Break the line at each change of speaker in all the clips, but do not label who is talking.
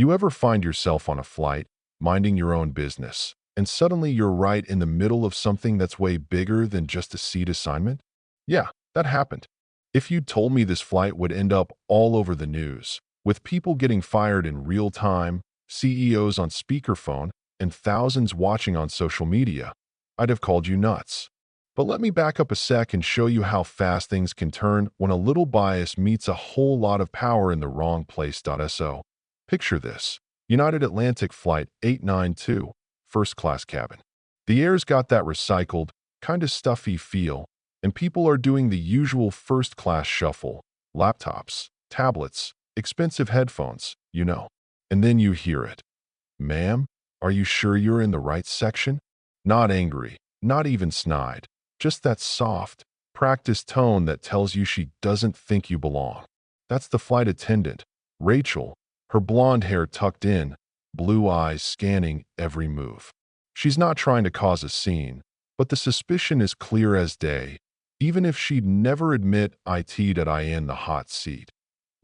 You ever find yourself on a flight, minding your own business, and suddenly you're right in the middle of something that's way bigger than just a seat assignment? Yeah, that happened. If you'd told me this flight would end up all over the news, with people getting fired in real time, CEOs on speakerphone, and thousands watching on social media, I'd have called you nuts. But let me back up a sec and show you how fast things can turn when a little bias meets a whole lot of power in the wrong place. So, picture this. United Atlantic Flight 892, first class cabin. The air's got that recycled, kind of stuffy feel, and people are doing the usual first class shuffle, laptops, tablets, expensive headphones, you know. And then you hear it. Ma'am, are you sure you're in the right section? Not angry, not even snide, just that soft, practiced tone that tells you she doesn't think you belong. That's the flight attendant, Rachel, her blonde hair tucked in, blue eyes scanning every move. She's not trying to cause a scene, but the suspicion is clear as day, even if she'd never admit that in the hot seat.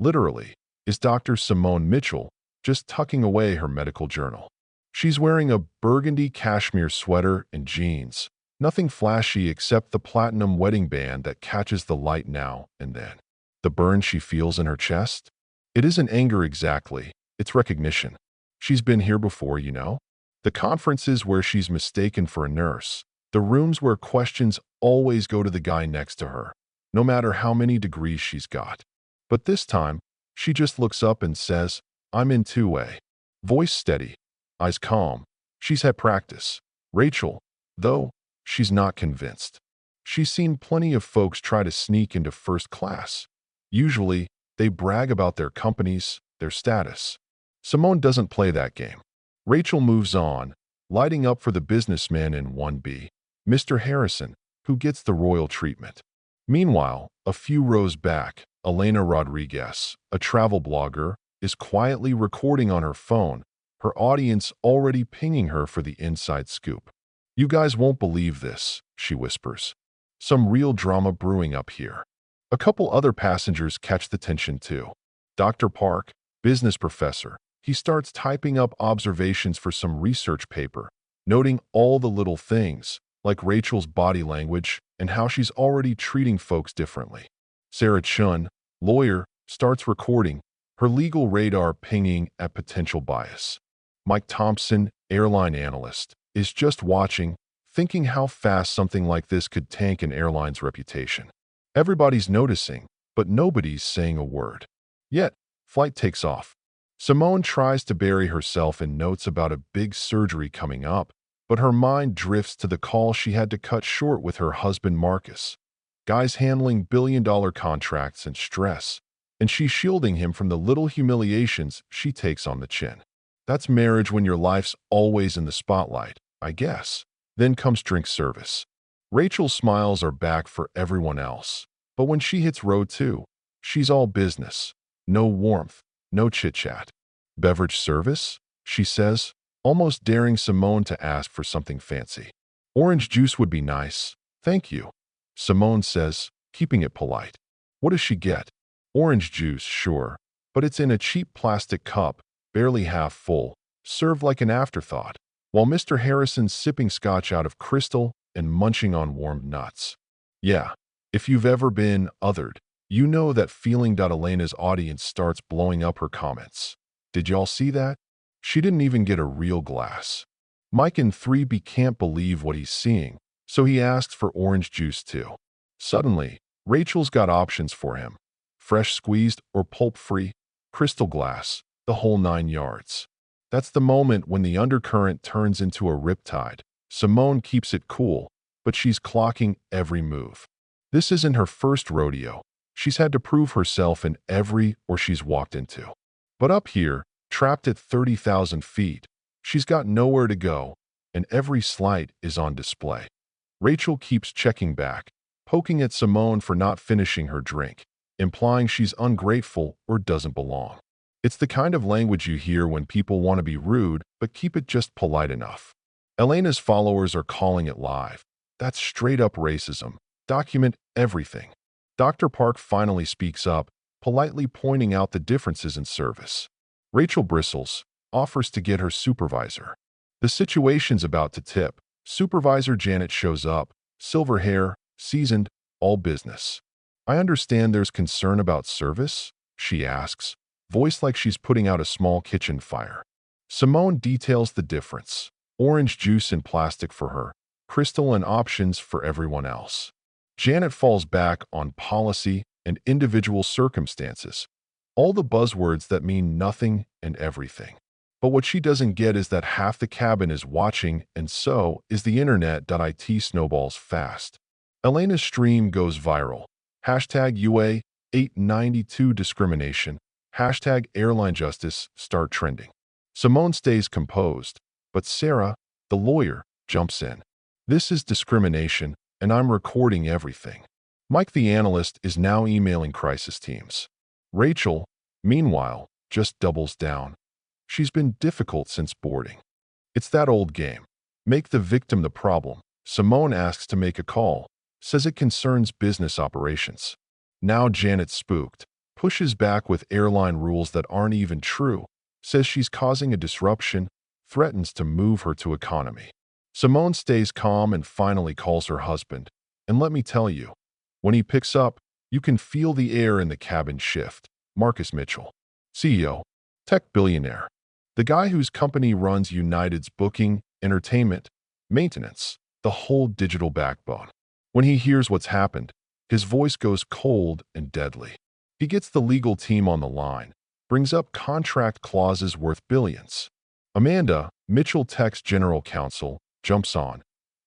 Literally, is Dr. Simone Mitchell just tucking away her medical journal. She's wearing a burgundy cashmere sweater and jeans, nothing flashy except the platinum wedding band that catches the light now and then. The burn she feels in her chest? It isn't anger exactly, it's recognition. She's been here before, you know? The conferences where she's mistaken for a nurse, the rooms where questions always go to the guy next to her, no matter how many degrees she's got. But this time, she just looks up and says, I'm in two-way. Voice steady, eyes calm. She's had practice. Rachel, though, she's not convinced. She's seen plenty of folks try to sneak into first class. Usually, they brag about their companies, their status. Simone doesn't play that game. Rachel moves on, lighting up for the businessman in 1B, Mr. Harrison, who gets the royal treatment. Meanwhile, a few rows back, Elena Rodriguez, a travel blogger, is quietly recording on her phone, her audience already pinging her for the inside scoop. You guys won't believe this, she whispers. Some real drama brewing up here. A couple other passengers catch the tension too. Dr. Park, business professor, he starts typing up observations for some research paper, noting all the little things, like Rachel's body language and how she's already treating folks differently. Sarah Chun, lawyer, starts recording, her legal radar pinging at potential bias. Mike Thompson, airline analyst, is just watching, thinking how fast something like this could tank an airline's reputation. Everybody's noticing, but nobody's saying a word. Yet, flight takes off. Simone tries to bury herself in notes about a big surgery coming up, but her mind drifts to the call she had to cut short with her husband Marcus. Guy's handling billion-dollar contracts and stress, and she's shielding him from the little humiliations she takes on the chin. That's marriage when your life's always in the spotlight, I guess. Then comes drink service. Rachel's smiles are back for everyone else, but when she hits row 2, she's all business. No warmth, no chit-chat. Beverage service? She says, almost daring Simone to ask for something fancy. Orange juice would be nice, thank you. Simone says, keeping it polite. What does she get? Orange juice, sure, but it's in a cheap plastic cup, barely half full, served like an afterthought, while Mr. Harrison's sipping scotch out of crystal and munching on warmed nuts. Yeah, if you've ever been othered, you know that feeling. Elena's audience starts blowing up her comments. Did y'all see that? She didn't even get a real glass. Mike in 3B can't believe what he's seeing, so he asks for orange juice too. Suddenly, Rachel's got options for him. Fresh squeezed or pulp-free, crystal glass, the whole 9 yards. That's the moment when the undercurrent turns into a riptide. Simone keeps it cool, but she's clocking every move. This isn't her first rodeo. She's had to prove herself in every she's walked into. But up here, trapped at 30,000 feet, she's got nowhere to go, and every slight is on display. Rachel keeps checking back, poking at Simone for not finishing her drink, implying she's ungrateful or doesn't belong. It's the kind of language you hear when people want to be rude but keep it just polite enough. Elena's followers are calling it live. That's straight-up racism. Document everything. Dr. Park finally speaks up, politely pointing out the differences in service. Rachel bristles, offers to get her supervisor. The situation's about to tip. Supervisor Janet shows up, silver hair, seasoned, all business. I understand there's concern about service, she asks, voice like she's putting out a small kitchen fire. Simone details the difference. Orange juice in plastic for her, crystalline options for everyone else. Janet falls back on policy and individual circumstances, all the buzzwords that mean nothing and everything. But what she doesn't get is that half the cabin is watching, and so is the internet. It snowballs fast. Elena's stream goes viral. Hashtag UA892 discrimination. Hashtag airline justice start trending. Simone stays composed, but Sarah, the lawyer, jumps in. This is discrimination, and I'm recording everything. Mike, the analyst, is now emailing crisis teams. Rachel, meanwhile, just doubles down. She's been difficult since boarding. It's that old game. Make the victim the problem. Simone asks to make a call, says it concerns business operations. Now Janet's spooked, pushes back with airline rules that aren't even true, says she's causing a disruption, threatens to move her to economy. Simone stays calm and finally calls her husband. And let me tell you, when he picks up, you can feel the air in the cabin shift. Marcus Mitchell, CEO, tech billionaire, the guy whose company runs United's booking, entertainment, maintenance, the whole digital backbone. When he hears what's happened, his voice goes cold and deadly. He gets the legal team on the line, brings up contract clauses worth billions. Amanda, Mitchell Tech's general counsel, jumps on.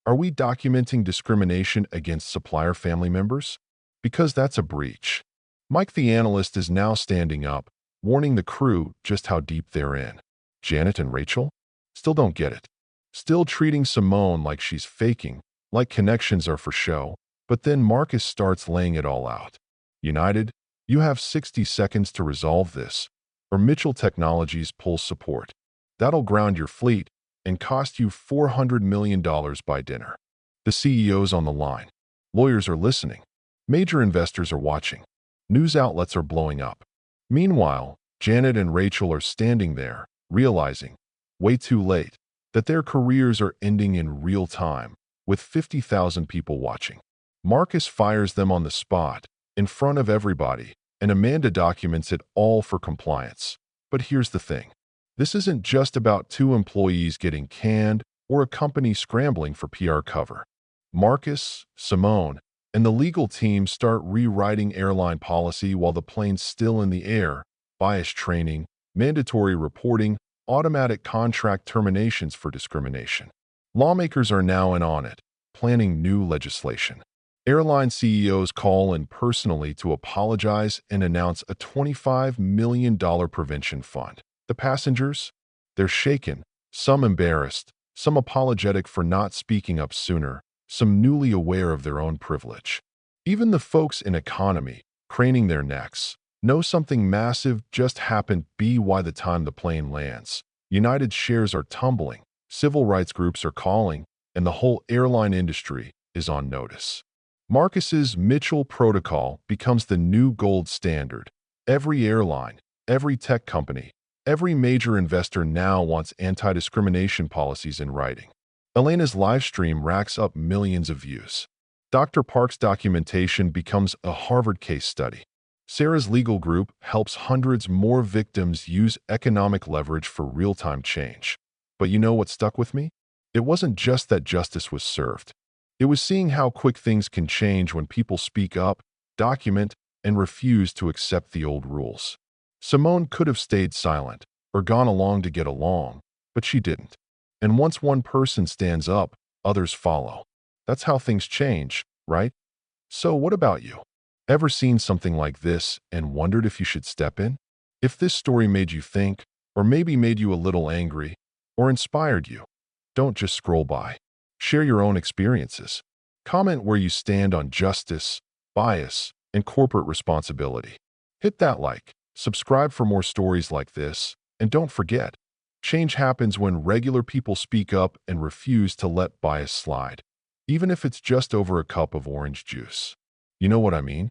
Are we documenting discrimination against supplier family members? Because that's a breach. Mike, the analyst, is now standing up, warning the crew just how deep they're in. Janet and Rachel still don't get it. Still treating Simone like she's faking, like connections are for show. But then Marcus starts laying it all out. United, you have 60 seconds to resolve this, or Mitchell Technologies pulls support. That'll ground your fleet and cost you $400 million by dinner. The CEO's on the line. Lawyers are listening. Major investors are watching. News outlets are blowing up. Meanwhile, Janet and Rachel are standing there, realizing, way too late, that their careers are ending in real time, with 50,000 people watching. Marcus fires them on the spot, in front of everybody, and Amanda documents it all for compliance. But here's the thing. This isn't just about two employees getting canned or a company scrambling for PR cover. Marcus, Simone, and the legal team start rewriting airline policy while the plane's still in the air, bias training, mandatory reporting, automatic contract terminations for discrimination. Lawmakers are now in on it, planning new legislation. Airline CEOs call in personally to apologize and announce a $25 million prevention fund. The passengers? They're shaken, some embarrassed, some apologetic for not speaking up sooner, some newly aware of their own privilege. Even the folks in economy, craning their necks, know something massive just happened by the time the plane lands. United shares are tumbling, civil rights groups are calling, and the whole airline industry is on notice. Marcus's Mitchell Protocol becomes the new gold standard. Every airline, every tech company, every major investor now wants anti-discrimination policies in writing. Elena's live stream racks up millions of views. Dr. Park's documentation becomes a Harvard case study. Sarah's legal group helps hundreds more victims use economic leverage for real-time change. But you know what stuck with me? It wasn't just that justice was served. It was seeing how quick things can change when people speak up, document, and refuse to accept the old rules. Simone could have stayed silent or gone along to get along, but she didn't. And once one person stands up, others follow. That's how things change, right? So what about you? Ever seen something like this and wondered if you should step in? If this story made you think, or maybe made you a little angry, or inspired you, don't just scroll by. Share your own experiences. Comment where you stand on justice, bias, and corporate responsibility. Hit that like, subscribe for more stories like this, and don't forget, change happens when regular people speak up and refuse to let bias slide, even if it's just over a cup of orange juice. You know what I mean?